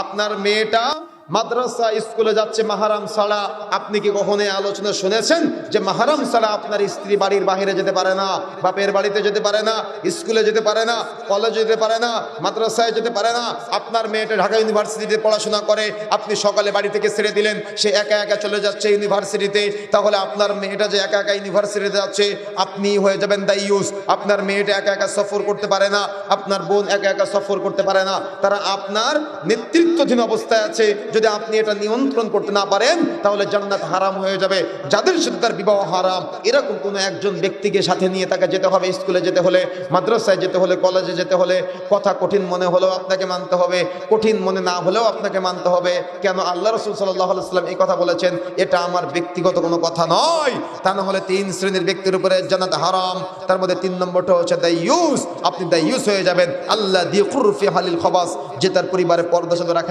আপনার মেয়েটা মাদ্রাসা স্কুলে যাচ্ছে মাহারাম ছাড়া, আপনি কি কখনো আলোচনা শুনেছেন যে মাহারাম ছাড়া আপনার স্ত্রী বাড়ির বাইরে যেতে পারে না, বাপের বাড়িতে যেতে পারে না, স্কুলে যেতে পারে না, কলেজে যেতে পারে না, মাদ্রাসায় যেতে পারে না? আপনার মেয়েটা ঢাকা ইউনিভার্সিটিতে পড়াশোনা করে, আপনি সকালে বাড়ি থেকে ছেড়ে দিলেন, সে একা একা চলে যাচ্ছে ইউনিভার্সিটিতে। তাহলে আপনার মেয়েটা যে একা একা ইউনিভার্সিটিতে যাচ্ছে, আপনি হয়ে যাবেন দায়ুস। আপনার মেয়েটা একা একা সফর করতে পারে না, আপনার বোন একা একা সফর করতে পারে না, তারা আপনার নেতৃত্বাধীন অবস্থায় আছে। যদি আপনি এটা নিয়ন্ত্রণ করতে না পারেন, তাহলে জান্নাত হারাম হয়ে যাবে। যাদের সাথে তার বিবাহ হারাম, এরকম কোনো একজন ব্যক্তিকে সাথে নিয়ে তাকে যেতে হবে। স্কুলে যেতে হলে, মাদ্রাসায় যেতে হলে, কলেজে যেতে হলে, কথা কঠিন মনে হলেও আপনাকে মানতে হবে, কঠিন মনে না হলেও আপনাকে মানতে হবে। কেন? আল্লাহ রাসূল সাল্লাল্লাহু আলাইহি ওয়াসাল্লাম এই কথা বলেছেন, এটা আমার ব্যক্তিগত কোনো কথা নয়। তা না হলে 3 শ্রেণীর ব্যক্তির উপরে জান্নাত হারাম। তার মধ্যে 3 নম্বরটা হচ্ছে দায়ুস। আপনি দায়ুস হয়ে যাবেন। আল্লাযী কুরফি হালিল খবাস, যে তার পরিবারে পর্দা সাথে রাখেন।